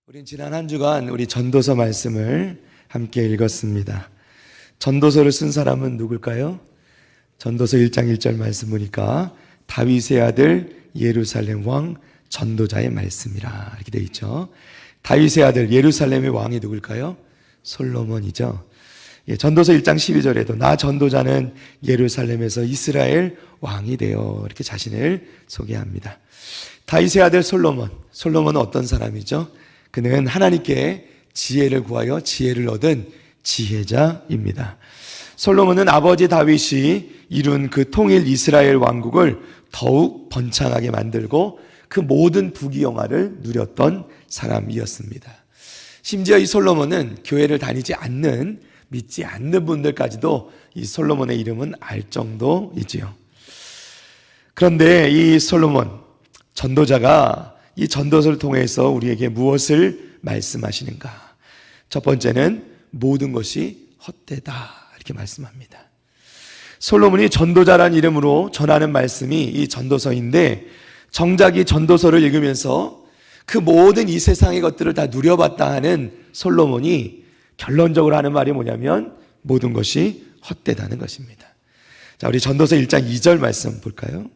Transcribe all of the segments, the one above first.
우린 지난 한 주간 우리 전도서 말씀을 함께 읽었습니다. 전도서를 쓴 사람은 누굴까요? 전도서 1장 1절 말씀 보니까 다윗의 아들 예루살렘 왕 전도자의 말씀이라 이렇게 되어 있죠. 다윗의 아들 예루살렘의 왕이 누굴까요? 솔로몬이죠. 전도서 1장 12절에도 나 전도자는 예루살렘에서 이스라엘 왕이 되어 이렇게 자신을 소개합니다. 다윗의 아들 솔로몬은 어떤 사람이죠? 그는 하나님께 지혜를 구하여 지혜를 얻은 지혜자입니다. 솔로몬은 아버지 다윗이 이룬 그 통일 이스라엘 왕국을 더욱 번창하게 만들고 그 모든 부귀영화를 누렸던 사람이었습니다. 심지어 이 솔로몬은 교회를 다니지 않는, 믿지 않는 분들까지도 이 솔로몬의 이름은 알 정도이지요. 그런데 이 솔로몬 전도자가 이 전도서를 통해서 우리에게 무엇을 말씀하시는가? 첫 번째는 모든 것이 헛되다 이렇게 말씀합니다. 솔로몬이 전도자란 이름으로 전하는 말씀이 이 전도서인데, 정작 이 전도서를 읽으면서 그 모든 이 세상의 것들을 다 누려봤다 하는 솔로몬이 결론적으로 하는 말이 뭐냐면 모든 것이 헛되다는 것입니다. 자, 우리 전도서 1장 2절 말씀 볼까요?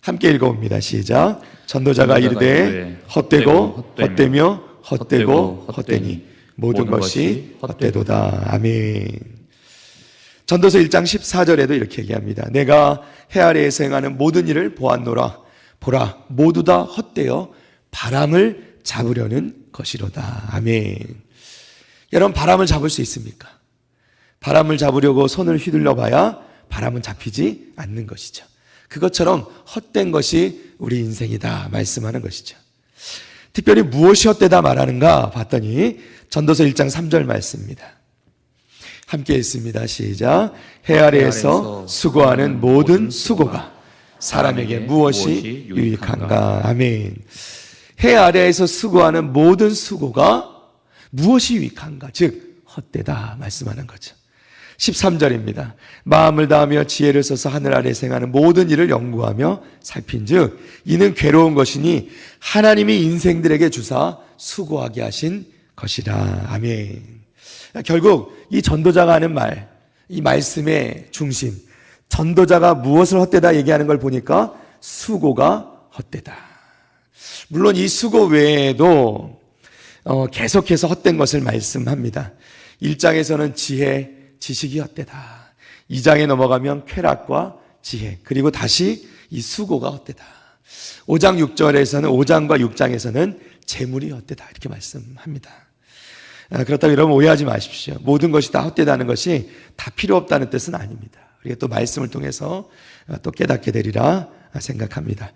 함께 읽어봅니다. 시작. 전도자가 이르되 헛되고 헛되며 헛되고 헛되니 모든 것이 헛되도다. 아멘. 전도서 1장 14절에도 이렇게 얘기합니다. 내가 해 아래에서 행하는 모든 일을 보았노라. 보라, 모두 다 헛되어 바람을 잡으려는 것이로다. 아멘. 여러분, 바람을 잡을 수 있습니까? 바람을 잡으려고 손을 휘둘러 봐야 바람은 잡히지 않는 것이죠. 그것처럼 헛된 것이 우리 인생이다 말씀하는 것이죠. 특별히 무엇이 헛되다 말하는가 봤더니 전도서 1장 3절 말씀입니다. 함께 읽습니다. 시작. 해 아래에서 수고하는 모든 수고가 사람에게 무엇이 유익한가. 아멘. 해 아래에서 수고하는 모든 수고가 무엇이 유익한가, 즉 헛되다 말씀하는 거죠. 13절입니다. 마음을 다하며 지혜를 써서 하늘 아래 생하는 모든 일을 연구하며 살핀즉 이는 괴로운 것이니 하나님이 인생들에게 주사 수고하게 하신 것이라. 아멘. 결국 이 전도자가 하는 말, 이 말씀의 중심, 전도자가 무엇을 헛되다 얘기하는 걸 보니까 수고가 헛되다. 물론 이 수고 외에도 계속해서 헛된 것을 말씀합니다. 1장에서는 지혜, 지식이 헛되다. 2장에 넘어가면 쾌락과 지혜, 그리고 다시 이 수고가 헛되다. 5장 6절에서는 5장과 6장에서는 재물이 헛되다 이렇게 말씀합니다. 그렇다고 여러분 오해하지 마십시오. 모든 것이 다 헛되다는 것이 다 필요 없다는 뜻은 아닙니다. 우리가 또 말씀을 통해서 또 깨닫게 되리라 생각합니다.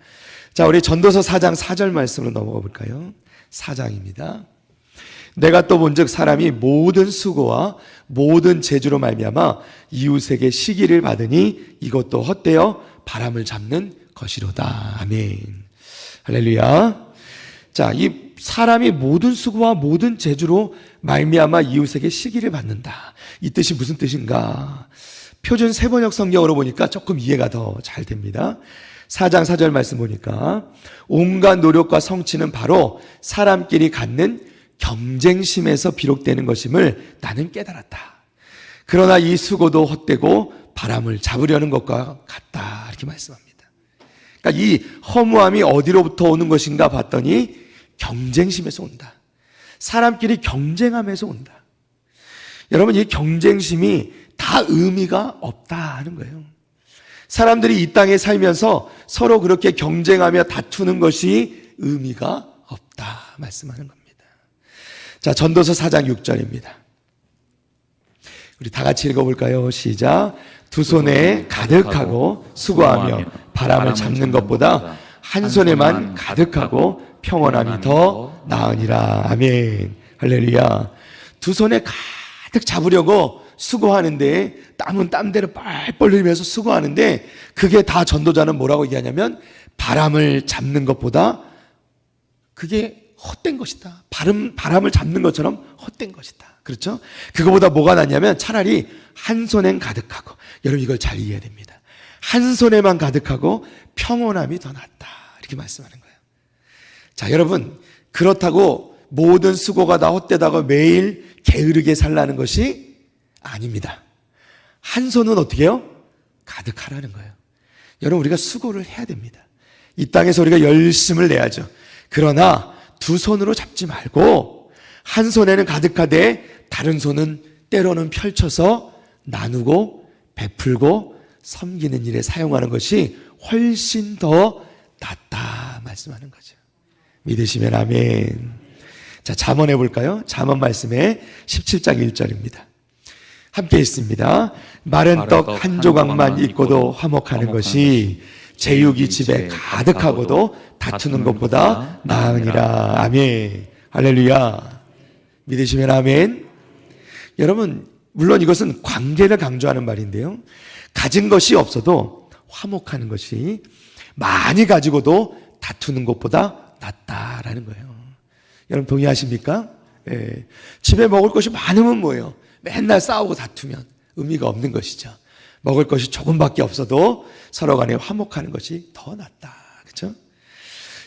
자, 우리 전도서 4장 4절 말씀으로 넘어가 볼까요? 4장입니다. 내가 또 본즉 사람이 모든 수고와 모든 재주로 말미암아 이웃에게 시기를 받으니 이것도 헛되어 바람을 잡는 것이로다. 아멘. 할렐루야. 자, 이 사람이 모든 수고와 모든 재주로 말미암아 이웃에게 시기를 받는다. 이 뜻이 무슨 뜻인가? 표준 세번역 성경으로 보니까 조금 이해가 더 잘 됩니다. 4장 4절 말씀 보니까 온갖 노력과 성취는 바로 사람끼리 갖는 경쟁심에서 비롯되는 것임을 나는 깨달았다. 그러나 이 수고도 헛되고 바람을 잡으려는 것과 같다 이렇게 말씀합니다. 그러니까 이 허무함이 어디로부터 오는 것인가 봤더니 경쟁심에서 온다. 사람끼리 경쟁하면서 온다. 여러분, 이 경쟁심이 다 의미가 없다 하는 거예요. 사람들이 이 땅에 살면서 서로 그렇게 경쟁하며 다투는 것이 의미가 없다 말씀하는 겁니다. 자, 전도서 4장 6절입니다. 우리 다 같이 읽어볼까요? 시작. 두 손에 가득하고 수고하며 바람을 잡는 것보다 한 손에만 가득하고 평온함이 더 나으니라. 아멘. 할렐루야. 두 손에 가득 잡으려고 수고하는데 땀은 땀대로 뻘뻘 흘리면서 수고하는데 그게 다 전도자는 뭐라고 얘기하냐면 바람을 잡는 것보다 그게 헛된 것이다. 바람을 잡는 것처럼 헛된 것이다. 그렇죠? 그거보다 뭐가 낫냐면 차라리 한 손엔 가득하고, 여러분 이걸 잘 이해해야 됩니다. 한 손에만 가득하고 평온함이 더 낫다. 이렇게 말씀하는 거예요. 자, 여러분, 그렇다고 모든 수고가 다 헛되다고 매일 게으르게 살라는 것이 아닙니다. 한 손은 어떻게 해요? 가득하라는 거예요. 여러분, 우리가 수고를 해야 됩니다. 이 땅에서 우리가 열심을 내야죠. 그러나 두 손으로 잡지 말고 한 손에는 가득하되 다른 손은 때로는 펼쳐서 나누고 베풀고 섬기는 일에 사용하는 것이 훨씬 더 낫다 말씀하는 거죠. 믿으시면 아멘. 자, 잠언해 볼까요? 잠언 말씀의 17장 1절입니다. 함께 읽습니다. 마른 떡 한 조각만 있고도 화목하는 것이 제육이 집에 가득하고도 다투는 것보다 나으니라. 아멘. 할렐루야. 믿으시면 아멘. 여러분, 물론 이것은 관계를 강조하는 말인데요, 가진 것이 없어도 화목하는 것이 많이 가지고도 다투는 것보다 낫다라는 거예요. 여러분 동의하십니까? 예. 집에 먹을 것이 많으면 뭐예요? 맨날 싸우고 다투면 의미가 없는 것이죠. 먹을 것이 조금밖에 없어도 서로 간에 화목하는 것이 더 낫다. 그렇죠?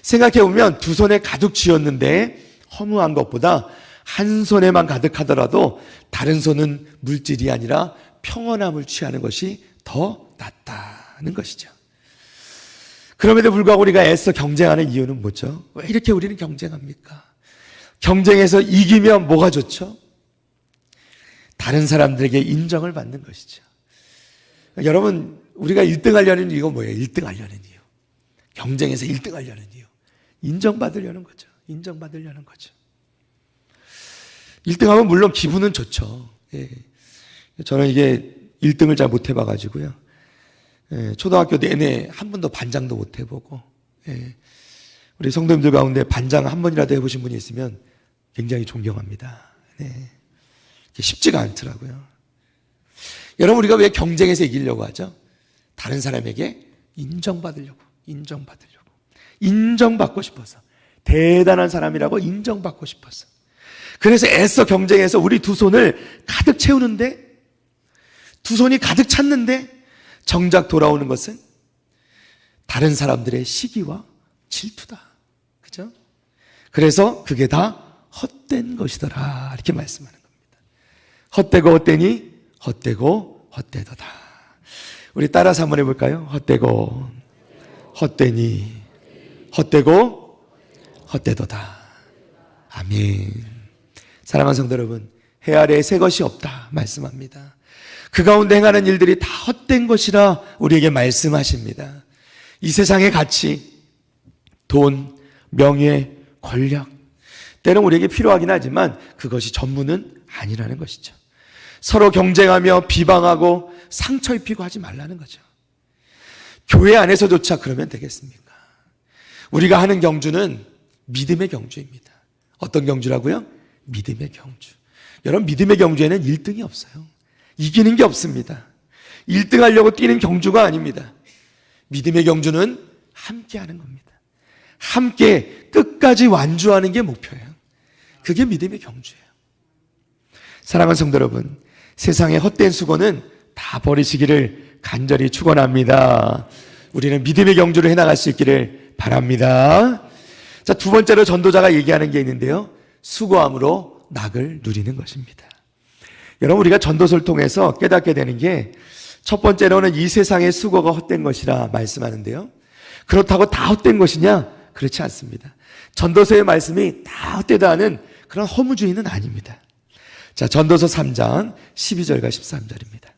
생각해 보면 두 손에 가득 쥐었는데 허무한 것보다 한 손에만 가득하더라도 다른 손은 물질이 아니라 평온함을 취하는 것이 더 낫다는 것이죠. 그럼에도 불구하고 우리가 애써 경쟁하는 이유는 뭐죠? 왜 이렇게 우리는 경쟁합니까? 경쟁에서 이기면 뭐가 좋죠? 다른 사람들에게 인정을 받는 것이죠. 여러분, 우리가 1등 하려는 이유가 뭐예요? 1등 하려는 이유. 경쟁에서 1등 하려는 이유. 인정받으려는 거죠. 인정받으려는 거죠. 1등 하면 물론 기분은 좋죠. 예. 저는 이게 1등을 잘 못 해봐가지고요. 예. 초등학교 내내 한 번도 반장도 못 해보고, 예. 우리 성도님들 가운데 반장 한 번이라도 해보신 분이 있으면 굉장히 존경합니다. 네. 쉽지가 않더라고요. 여러분, 우리가 왜 경쟁에서 이기려고 하죠? 다른 사람에게 인정받으려고. 인정받고 싶어서. 대단한 사람이라고 인정받고 싶어서. 그래서 애써 경쟁해서 우리 두 손을 가득 채우는데, 두 손이 가득 찼는데 정작 돌아오는 것은 다른 사람들의 시기와 질투다. 그죠? 그래서 그게 다 헛된 것이더라. 이렇게 말씀하는 겁니다. 헛되고 헛되니 헛되고 헛되도다. 우리 따라서 한번 해볼까요? 헛되고 헛되니 헛되고 헛되도다. 아멘. 사랑하는 성도 여러분, 해 아래에 새 것이 없다 말씀합니다. 그 가운데 행하는 일들이 다 헛된 것이라 우리에게 말씀하십니다. 이 세상의 가치, 돈, 명예, 권력, 때론 우리에게 필요하긴 하지만 그것이 전부는 아니라는 것이죠. 서로 경쟁하며 비방하고 상처 입히고 하지 말라는 거죠. 교회 안에서조차 그러면 되겠습니까? 우리가 하는 경주는 믿음의 경주입니다. 어떤 경주라고요? 믿음의 경주. 여러분, 믿음의 경주에는 1등이 없어요. 이기는 게 없습니다. 1등 하려고 뛰는 경주가 아닙니다. 믿음의 경주는 함께 하는 겁니다. 함께 끝까지 완주하는 게 목표예요. 그게 믿음의 경주예요. 사랑하는 성도 여러분, 세상의 헛된 수고는 다 버리시기를 간절히 축원합니다. 우리는 믿음의 경주를 해나갈 수 있기를 바랍니다. 자, 두 번째로 전도자가 얘기하는 게 있는데요, 수고함으로 낙을 누리는 것입니다. 여러분, 우리가 전도서를 통해서 깨닫게 되는 게, 첫 번째로는 이 세상의 수고가 헛된 것이라 말씀하는데요, 그렇다고 다 헛된 것이냐? 그렇지 않습니다. 전도서의 말씀이 다 헛되다 하는 그런 허무주의는 아닙니다. 자, 전도서 3장 12절과 13절입니다.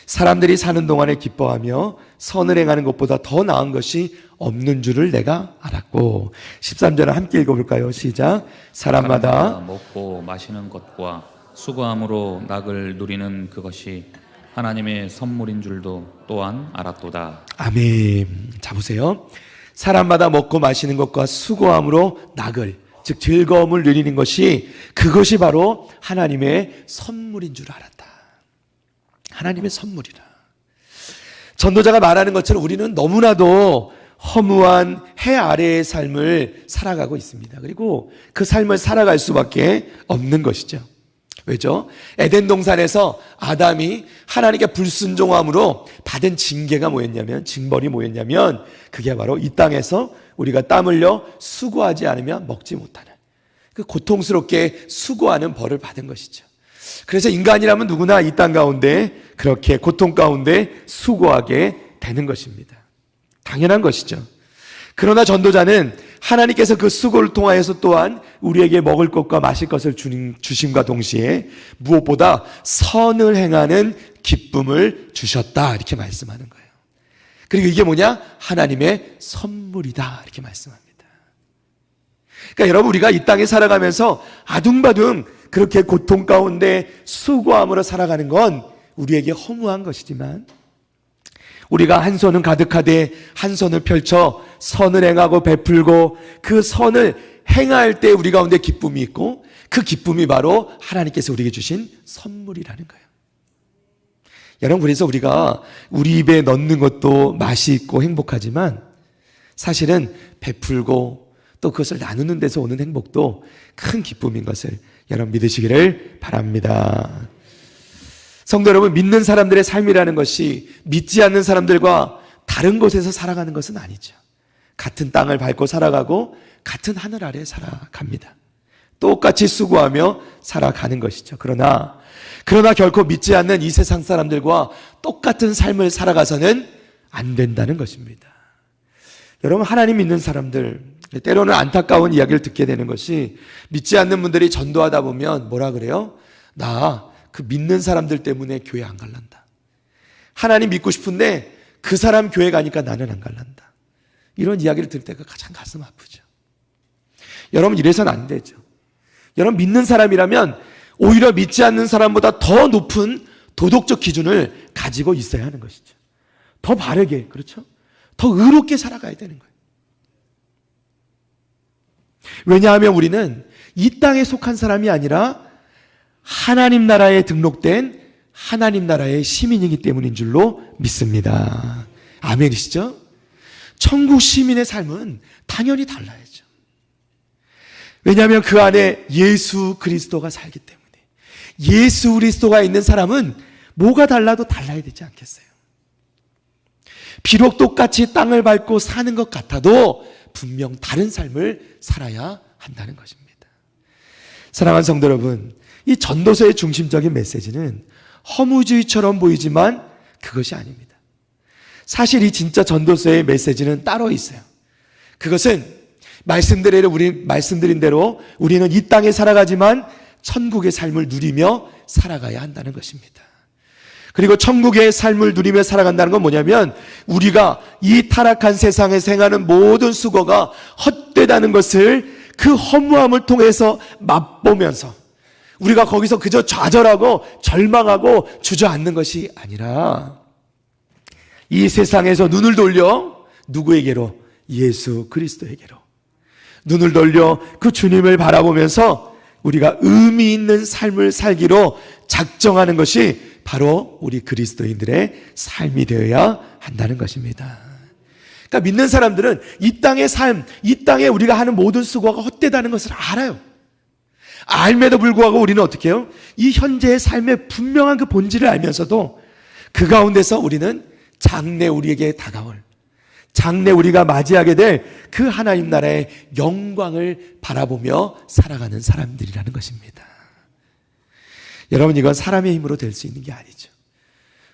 사람들이 사는 동안에 기뻐하며 선을 행하는 것보다 더 나은 것이 없는 줄을 내가 알았고, 13절을 함께 읽어볼까요? 시작. 사람마다 먹고 마시는 것과 수고함으로 낙을 누리는 그것이 하나님의 선물인 줄도 또한 알았도다. 아멘. 자, 보세요. 사람마다 먹고 마시는 것과 수고함으로 낙을, 즉 즐거움을 누리는 것이, 그것이 바로 하나님의 선물인 줄 알았다. 하나님의 선물이라. 전도자가 말하는 것처럼 우리는 너무나도 허무한 해 아래의 삶을 살아가고 있습니다. 그리고 그 삶을 살아갈 수밖에 없는 것이죠. 왜죠? 에덴 동산에서 아담이 하나님께 불순종함으로 받은 징계가 뭐였냐면, 징벌이 뭐였냐면, 그게 바로 이 땅에서 우리가 땀 흘려 수고하지 않으면 먹지 못하는, 그 고통스럽게 수고하는 벌을 받은 것이죠. 그래서 인간이라면 누구나 이 땅 가운데 그렇게 고통 가운데 수고하게 되는 것입니다. 당연한 것이죠. 그러나 전도자는 하나님께서 그 수고를 통하여서 또한 우리에게 먹을 것과 마실 것을 주심과 동시에 무엇보다 선을 행하는 기쁨을 주셨다, 이렇게 말씀하는 거예요. 그리고 이게 뭐냐? 하나님의 선물이다, 이렇게 말씀합니다. 그러니까 여러분, 우리가 이 땅에 살아가면서 아둥바둥 그렇게 고통 가운데 수고함으로 살아가는 건 우리에게 허무한 것이지만, 우리가 한 손은 가득하되 한 손을 펼쳐 선을 행하고 베풀고 그 선을 행할 때 우리 가운데 기쁨이 있고, 그 기쁨이 바로 하나님께서 우리에게 주신 선물이라는 거예요. 여러분, 그래서 우리가 우리 입에 넣는 것도 맛이 있고 행복하지만 사실은 베풀고 또 그것을 나누는 데서 오는 행복도 큰 기쁨인 것을 여러분 믿으시기를 바랍니다. 성도 여러분, 믿는 사람들의 삶이라는 것이 믿지 않는 사람들과 다른 곳에서 살아가는 것은 아니죠. 같은 땅을 밟고 살아가고 같은 하늘 아래 살아갑니다. 똑같이 수고하며 살아가는 것이죠. 그러나 결코 믿지 않는 이 세상 사람들과 똑같은 삶을 살아가서는 안 된다는 것입니다. 여러분, 하나님 믿는 사람들, 때로는 안타까운 이야기를 듣게 되는 것이, 믿지 않는 분들이 전도하다 보면 뭐라 그래요? 나 그 믿는 사람들 때문에 교회 안 갈란다. 하나님 믿고 싶은데 그 사람 교회 가니까 나는 안 갈란다. 이런 이야기를 들을 때가 가장 가슴 아프죠. 여러분, 이래서는 안 되죠. 여러분, 믿는 사람이라면 오히려 믿지 않는 사람보다 더 높은 도덕적 기준을 가지고 있어야 하는 것이죠. 더 바르게, 그렇죠? 더 의롭게 살아가야 되는 거예요. 왜냐하면 우리는 이 땅에 속한 사람이 아니라 하나님 나라에 등록된 하나님 나라의 시민이기 때문인 줄로 믿습니다. 아멘이시죠? 천국 시민의 삶은 당연히 달라야죠. 왜냐하면 그 안에 예수 그리스도가 살기 때문에. 예수 그리스도가 있는 사람은 뭐가 달라도 달라야 되지 않겠어요? 비록 똑같이 땅을 밟고 사는 것 같아도 분명 다른 삶을 살아야 한다는 것입니다. 사랑하는 성도 여러분, 이 전도서의 중심적인 메시지는 허무주의처럼 보이지만 그것이 아닙니다. 사실 이 진짜 전도서의 메시지는 따로 있어요. 그것은 말씀드린 대로 우리는 이 땅에 살아가지만 천국의 삶을 누리며 살아가야 한다는 것입니다. 그리고 천국의 삶을 누리며 살아간다는 건 뭐냐면, 우리가 이 타락한 세상에서 행하는 모든 수고가 헛되다는 것을 그 허무함을 통해서 맛보면서 우리가 거기서 그저 좌절하고 절망하고 주저앉는 것이 아니라 이 세상에서 눈을 돌려 누구에게로? 예수 그리스도에게로 눈을 돌려 그 주님을 바라보면서 우리가 의미 있는 삶을 살기로 작정하는 것이 바로 우리 그리스도인들의 삶이 되어야 한다는 것입니다. 그러니까 믿는 사람들은 이 땅의 삶, 이 땅에 우리가 하는 모든 수고가 헛되다는 것을 알아요. 알매도 불구하고 우리는 어떻게 해요? 이 현재의 삶의 분명한 그 본질을 알면서도 그 가운데서 우리는 장래 우리에게 다가올, 장래 우리가 맞이하게 될 그 하나님 나라의 영광을 바라보며 살아가는 사람들이라는 것입니다. 여러분, 이건 사람의 힘으로 될 수 있는 게 아니죠.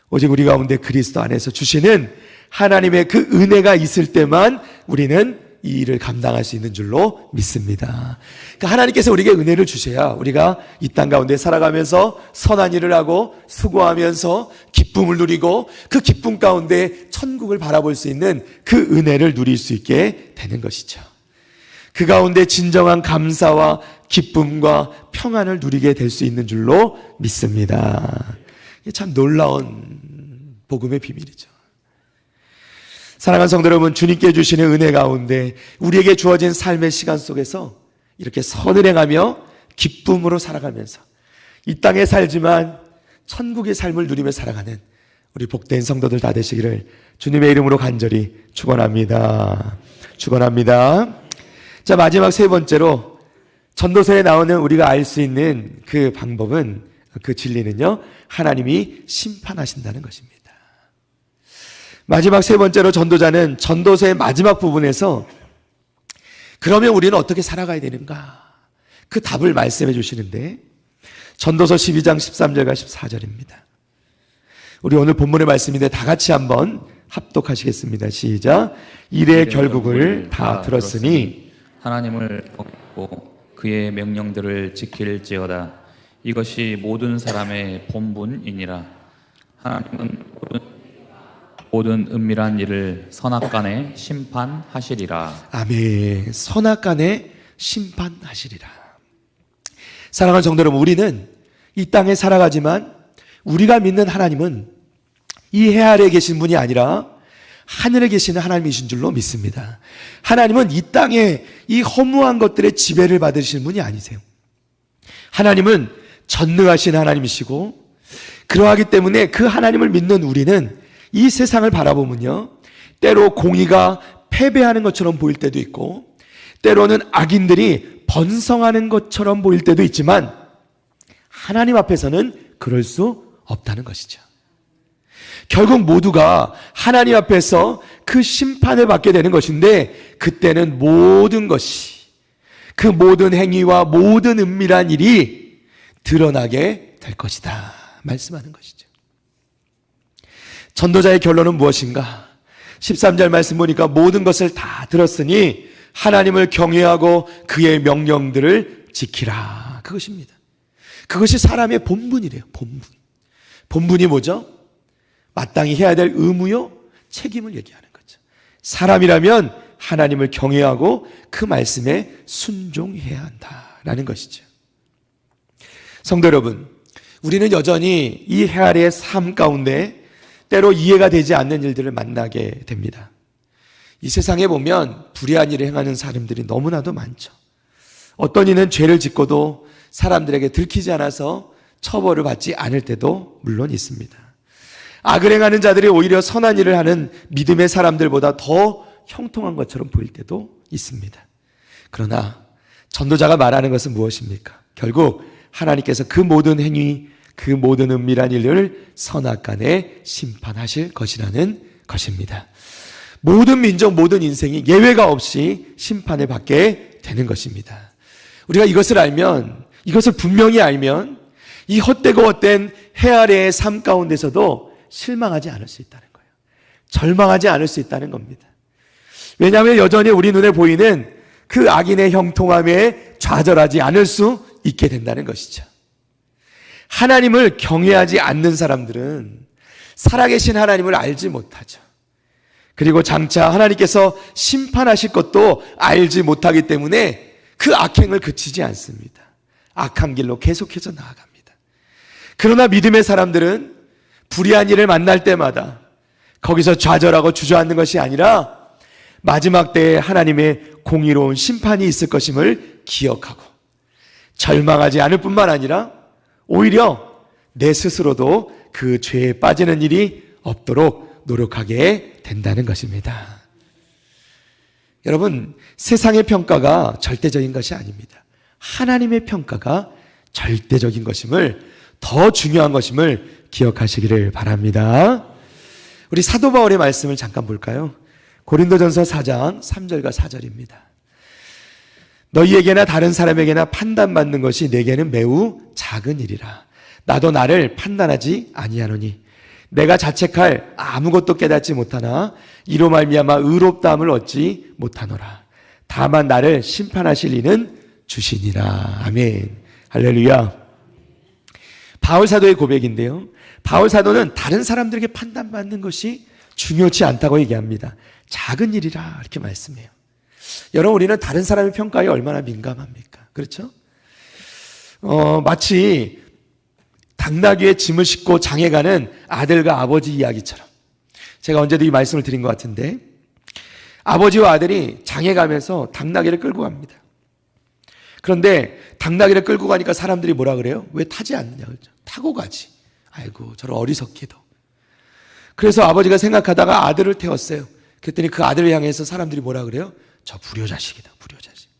오직 우리 가운데 그리스도 안에서 주시는 하나님의 그 은혜가 있을 때만 우리는 이 일을 감당할 수 있는 줄로 믿습니다. 그러니까 하나님께서 우리에게 은혜를 주셔야 우리가 이 땅 가운데 살아가면서 선한 일을 하고 수고하면서 기쁨을 누리고 그 기쁨 가운데 천국을 바라볼 수 있는 그 은혜를 누릴 수 있게 되는 것이죠. 그 가운데 진정한 감사와 기쁨과 평안을 누리게 될 수 있는 줄로 믿습니다. 이게 참 놀라운 복음의 비밀이죠. 사랑하는 성도 여러분, 주님께 주시는 은혜 가운데 우리에게 주어진 삶의 시간 속에서 이렇게 선을 행하며 기쁨으로 살아가면서 이 땅에 살지만 천국의 삶을 누리며 살아가는 우리 복된 성도들 다 되시기를 주님의 이름으로 간절히 축원합니다. 축원합니다. 자, 마지막 세 번째로 전도서에 나오는 우리가 알 수 있는 그 방법은, 그 진리는요, 하나님이 심판하신다는 것입니다. 마지막 세 번째로 전도자는 전도서의 마지막 부분에서 그러면 우리는 어떻게 살아가야 되는가? 그 답을 말씀해 주시는데 전도서 12장 13절과 14절입니다. 우리 오늘 본문의 말씀인데 다 같이 한번 합독하시겠습니다. 시작. 일의 결국을 다 들었으니 하나님을 경외하고 그의 명령들을 지킬지어다. 이것이 모든 사람의 본분이니라. 하나님은 모든 은밀한 일을 선악간에 심판하시리라. 아멘. 선악간에 심판하시리라. 사랑하는 성도 여러분, 우리는 이 땅에 살아가지만 우리가 믿는 하나님은 이 해 아래에 계신 분이 아니라 하늘에 계시는 하나님이신 줄로 믿습니다. 하나님은 이 땅에 이 허무한 것들의 지배를 받으시는 분이 아니세요. 하나님은 전능하신 하나님이시고, 그러하기 때문에 그 하나님을 믿는 우리는 이 세상을 바라보면요, 때로 공의가 패배하는 것처럼 보일 때도 있고, 때로는 악인들이 번성하는 것처럼 보일 때도 있지만 하나님 앞에서는 그럴 수 없다는 것이죠. 결국 모두가 하나님 앞에서 그 심판을 받게 되는 것인데, 그때는 모든 것이, 그 모든 행위와 모든 은밀한 일이 드러나게 될 것이다 말씀하는 것이죠. 전도자의 결론은 무엇인가? 13절 말씀 보니까 모든 것을 다 들었으니 하나님을 경외하고 그의 명령들을 지키라. 그것입니다. 그것이 사람의 본분이래요. 본분이 뭐죠? 마땅히 해야 될 의무요, 책임을 얘기하는 거죠. 사람이라면 하나님을 경외하고 그 말씀에 순종해야 한다라는 것이죠. 성도 여러분, 우리는 여전히 이 해 아래의 삶 가운데 때로 이해가 되지 않는 일들을 만나게 됩니다. 이 세상에 보면 불의한 일을 행하는 사람들이 너무나도 많죠. 어떤 이는 죄를 짓고도 사람들에게 들키지 않아서 처벌을 받지 않을 때도 물론 있습니다. 악을 행하는 자들이 오히려 선한 일을 하는 믿음의 사람들보다 더 형통한 것처럼 보일 때도 있습니다. 그러나 전도자가 말하는 것은 무엇입니까? 결국 하나님께서 그 모든 행위, 그 모든 은밀한 일을 선악간에 심판하실 것이라는 것입니다. 모든 민족, 모든 인생이 예외가 없이 심판을 받게 되는 것입니다. 우리가 이것을 알면, 이것을 분명히 알면 이 헛되고 헛된 해 아래의 삶 가운데서도 실망하지 않을 수 있다는 거예요. 절망하지 않을 수 있다는 겁니다. 왜냐하면 여전히 우리 눈에 보이는 그 악인의 형통함에 좌절하지 않을 수 있게 된다는 것이죠. 하나님을 경외하지 않는 사람들은 살아계신 하나님을 알지 못하죠. 그리고 장차 하나님께서 심판하실 것도 알지 못하기 때문에 그 악행을 그치지 않습니다. 악한 길로 계속해서 나아갑니다. 그러나 믿음의 사람들은 불의한 일을 만날 때마다 거기서 좌절하고 주저앉는 것이 아니라 마지막 때에 하나님의 공의로운 심판이 있을 것임을 기억하고 절망하지 않을 뿐만 아니라 오히려 내 스스로도 그 죄에 빠지는 일이 없도록 노력하게 된다는 것입니다. 여러분, 세상의 평가가 절대적인 것이 아닙니다. 하나님의 평가가 절대적인 것임을, 더 중요한 것임을 기억하시기를 바랍니다. 우리 사도 바울의 말씀을 잠깐 볼까요? 고린도전서 4장 3절과 4절입니다. 너희에게나 다른 사람에게나 판단받는 것이 내게는 매우 작은 일이라. 나도 나를 판단하지 아니하노니 내가 자책할 아무것도 깨닫지 못하나 이로 말미암아 의롭다함을 얻지 못하노라. 다만 나를 심판하실 이는 주시니라. 아멘. 할렐루야. 바울 사도의 고백인데요, 바울 사도는 다른 사람들에게 판단받는 것이 중요치 않다고 얘기합니다. 작은 일이라 이렇게 말씀해요. 여러분, 우리는 다른 사람의 평가에 얼마나 민감합니까? 그렇죠? 마치 당나귀에 짐을 싣고 장에 가는 아들과 아버지 이야기처럼, 제가 언제도 이 말씀을 드린 것 같은데, 아버지와 아들이 장에 가면서 당나귀를 끌고 갑니다. 그런데 당나귀를 끌고 가니까 사람들이 뭐라 그래요? 왜 타지 않느냐 그러죠. 타고 가지. 아이고, 저런 어리석게도. 그래서 아버지가 생각하다가 아들을 태웠어요. 그랬더니 그 아들을 향해서 사람들이 뭐라 그래요? 저 불효자식이다, 불효자식.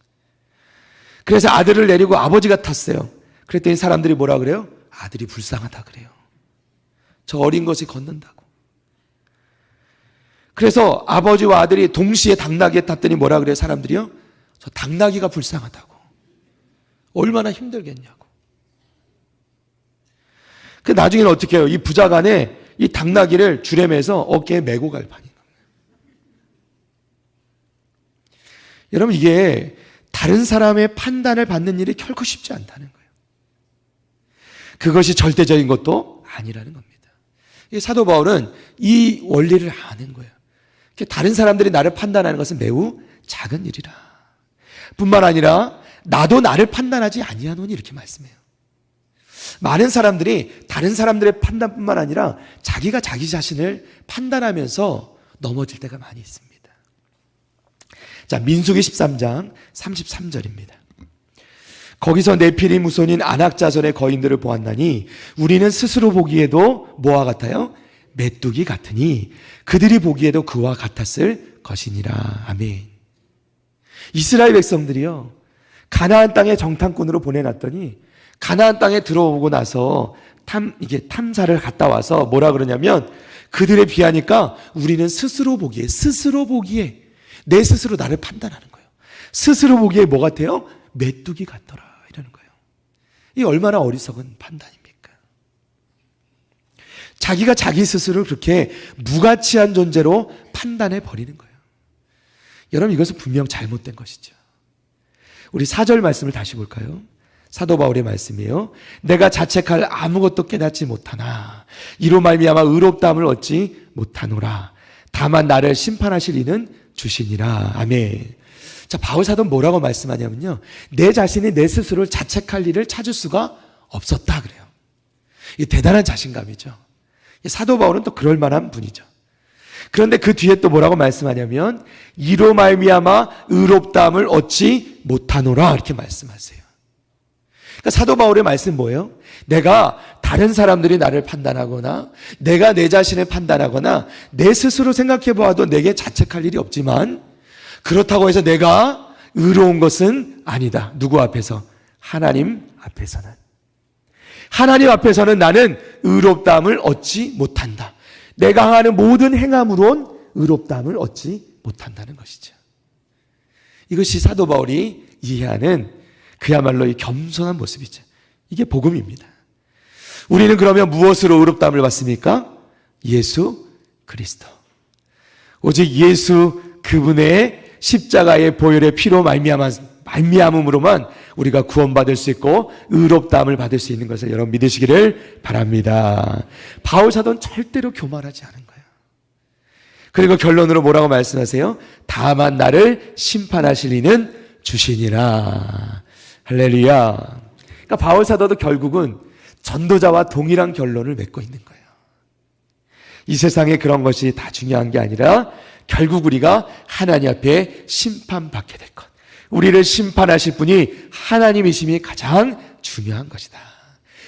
그래서 아들을 내리고 아버지가 탔어요. 그랬더니 사람들이 뭐라 그래요? 아들이 불쌍하다 그래요. 저 어린 것이 걷는다고. 그래서 아버지와 아들이 동시에 당나귀에 탔더니 뭐라 그래요? 사람들이요? 저 당나귀가 불쌍하다고. 얼마나 힘들겠냐고. 그 나중에는 어떻게 해요? 이 부자간에 이 당나귀를 줄에 매서 어깨에 메고 갈 판인 겁니다. 여러분, 이게 다른 사람의 판단을 받는 일이 결코 쉽지 않다는 거예요. 그것이 절대적인 것도 아니라는 겁니다. 사도 바울은 이 원리를 아는 거예요. 다른 사람들이 나를 판단하는 것은 매우 작은 일이라. 뿐만 아니라 나도 나를 판단하지 아니하노니 이렇게 말씀해요. 많은 사람들이 다른 사람들의 판단뿐만 아니라 자기가 자기 자신을 판단하면서 넘어질 때가 많이 있습니다. 자, 민수기 13장 33절입니다. 거기서 네피림 후손인 아낙 자손의 거인들을 보았나니 우리는 스스로 보기에도 뭐와 같아요? 메뚜기 같으니 그들이 보기에도 그와 같았을 것이니라. 아멘. 이스라엘 백성들이요, 가나안 땅에 정탐꾼으로 보내놨더니 가나안 땅에 들어오고 나서 탐사를 갔다 와서 뭐라 그러냐면, 그들에 비하니까 우리는 스스로 보기에 내 스스로 나를 판단하는 거예요. 스스로 보기에 뭐 같아요? 메뚜기 같더라 이러는 거예요. 이 얼마나 어리석은 판단입니까? 자기가 자기 스스로를 그렇게 무가치한 존재로 판단해 버리는 거예요. 여러분, 이것은 분명 잘못된 것이죠. 우리 4절 말씀을 다시 볼까요? 사도 바울의 말씀이에요. 내가 자책할 아무것도 깨닫지 못하나 이로 말미암아 의롭다함을 얻지 못하노라. 다만 나를 심판하실 이는 주시니라. 아멘. 자, 바울 사도는 뭐라고 말씀하냐면요, 내 자신이 내 스스로를 자책할 일을 찾을 수가 없었다 그래요. 이 대단한 자신감이죠. 사도 바울은 또 그럴 만한 분이죠. 그런데 그 뒤에 또 뭐라고 말씀하냐면 이로 말미암아 의롭다함을 얻지 못하노라 이렇게 말씀하세요. 그러니까 사도 바울의 말씀은 뭐예요? 내가 다른 사람들이 나를 판단하거나 내가 내 자신을 판단하거나 내 스스로 생각해 보아도 내게 자책할 일이 없지만 그렇다고 해서 내가 의로운 것은 아니다. 누구 앞에서? 하나님 앞에서는. 하나님 앞에서는 나는 의롭다함을 얻지 못한다. 내가 하는 모든 행함으론 의롭다함을 얻지 못한다는 것이죠. 이것이 사도 바울이 이해하는 그야말로 이 겸손한 모습이죠. 이게 복음입니다. 우리는 그러면 무엇으로 의롭다함을 받습니까? 예수 그리스도. 오직 예수 그분의 십자가의 보혈의 피로 말미암음으로만 우리가 구원받을 수 있고 의롭다함을 받을 수 있는 것을 여러분 믿으시기를 바랍니다. 바울 사도는 절대로 교만하지 않은 거예요. 그리고 결론으로 뭐라고 말씀하세요? 다만 나를 심판하실 이는 주시니라. 할렐루야. 그러니까 바울 사도도 결국은 전도자와 동일한 결론을 맺고 있는 거예요. 이 세상에 그런 것이 다 중요한 게 아니라 결국 우리가 하나님 앞에 심판받게 될 것, 우리를 심판하실 분이 하나님이심이 가장 중요한 것이다.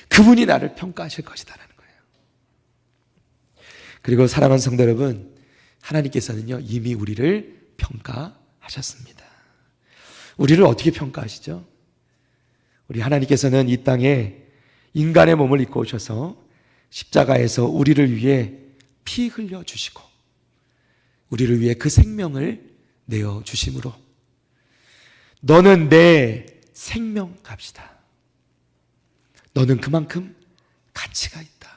그분이 나를 평가하실 것이다라는 거예요. 그리고 사랑하는 성도 여러분, 하나님께서는요 이미 우리를 평가하셨습니다. 우리를 어떻게 평가하시죠? 우리 하나님께서는 이 땅에 인간의 몸을 입고 오셔서 십자가에서 우리를 위해 피 흘려 주시고 우리를 위해 그 생명을 내어 주심으로 너는 내 생명값이다. 너는 그만큼 가치가 있다.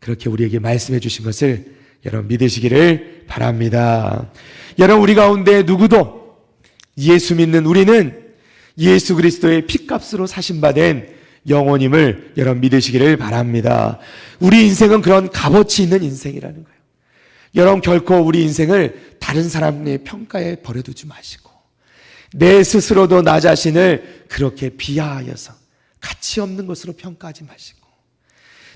그렇게 우리에게 말씀해 주신 것을 여러분 믿으시기를 바랍니다. 여러분, 우리 가운데 누구도 예수 믿는 우리는 예수 그리스도의 피값으로 사신받은 영혼임을 여러분 믿으시기를 바랍니다. 우리 인생은 그런 값어치 있는 인생이라는 거예요. 여러분, 결코 우리 인생을 다른 사람의 평가에 버려두지 마시고 내 스스로도 나 자신을 그렇게 비하하여서 가치 없는 것으로 평가하지 마시고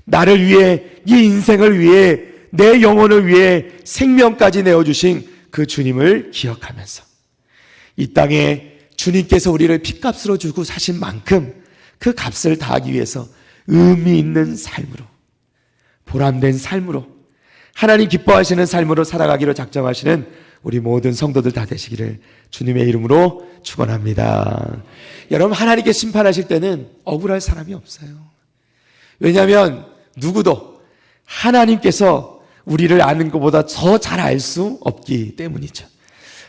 나를 위해, 이 인생을 위해, 내 영혼을 위해 생명까지 내어주신 그 주님을 기억하면서 이 땅에 주님께서 우리를 핏값으로 주고 사신 만큼 그 값을 다하기 위해서 의미 있는 삶으로, 보람된 삶으로, 하나님 기뻐하시는 삶으로 살아가기로 작정하시는 우리 모든 성도들 다 되시기를 주님의 이름으로 축원합니다. 여러분, 하나님께 심판하실 때는 억울할 사람이 없어요. 왜냐하면 누구도 하나님께서 우리를 아는 것보다 더 잘 알 수 없기 때문이죠.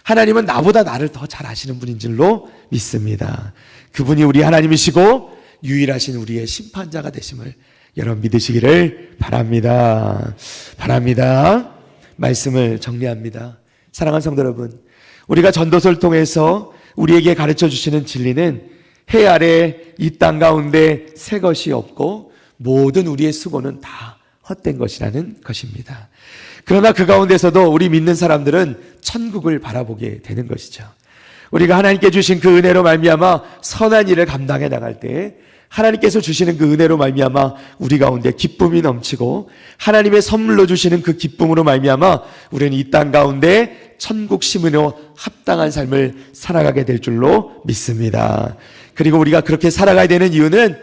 하나님은 나보다 나를 더 잘 아시는 분인 줄로 믿습니다. 그분이 우리 하나님이시고 유일하신 우리의 심판자가 되심을 여러분 믿으시기를 바랍니다. 말씀을 정리합니다. 사랑하는 성도 여러분, 우리가 전도서를 통해서 우리에게 가르쳐 주시는 진리는 해 아래 이 땅 가운데 새 것이 없고 모든 우리의 수고는 다 헛된 것이라는 것입니다. 그러나 그 가운데서도 우리 믿는 사람들은 천국을 바라보게 되는 것이죠. 우리가 하나님께 주신 그 은혜로 말미암아 선한 일을 감당해 나갈 때 하나님께서 주시는 그 은혜로 말미암아 우리 가운데 기쁨이 넘치고 하나님의 선물로 주시는 그 기쁨으로 말미암아 우리는 이 땅 가운데 천국 시민으로 합당한 삶을 살아가게 될 줄로 믿습니다. 그리고 우리가 그렇게 살아가야 되는 이유는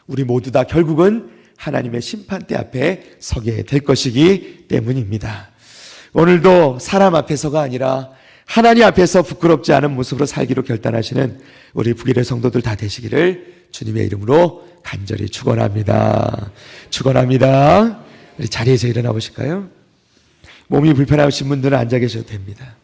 우리 모두 다 결국은 하나님의 심판대 앞에 서게 될 것이기 때문입니다. 오늘도 사람 앞에서가 아니라 하나님 앞에서 부끄럽지 않은 모습으로 살기로 결단하시는 우리 북일의 성도들 다 되시기를 주님의 이름으로 간절히 축원합니다. 우리 자리에서 일어나 보실까요? 몸이 불편하신 분들은 앉아 계셔도 됩니다.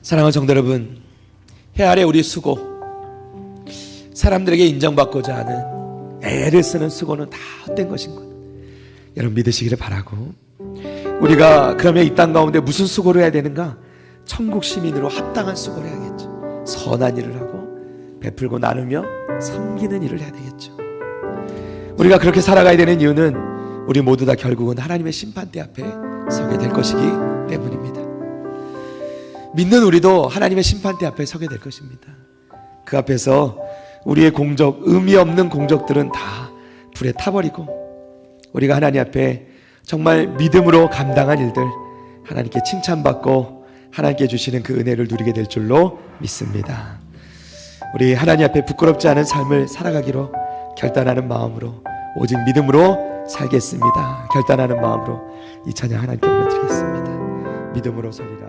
사랑하는 성도 여러분, 해 아래 우리 수고, 사람들에게 인정받고자 하는 애를 쓰는 수고는 다 헛된 것인 것 여러분 믿으시기를 바라고, 우리가 그러면 이 땅 가운데 무슨 수고를 해야 되는가? 천국 시민으로 합당한 수고를 해야겠죠. 선한 일을 하고 베풀고 나누며 섬기는 일을 해야 되겠죠. 우리가 그렇게 살아가야 되는 이유는 우리 모두 다 결국은 하나님의 심판대 앞에 서게 될 것이기 때문입니다. 믿는 우리도 하나님의 심판대 앞에 서게 될 것입니다. 그 앞에서 우리의 공적, 의미 없는 공적들은 다 불에 타버리고 우리가 하나님 앞에 정말 믿음으로 감당한 일들, 하나님께 칭찬받고 하나님께 주시는 그 은혜를 누리게 될 줄로 믿습니다. 우리 하나님 앞에 부끄럽지 않은 삶을 살아가기로 결단하는 마음으로 오직 믿음으로 살겠습니다. 결단하는 마음으로 이 찬양 하나님께 올려드리겠습니다. 믿음으로 서리라.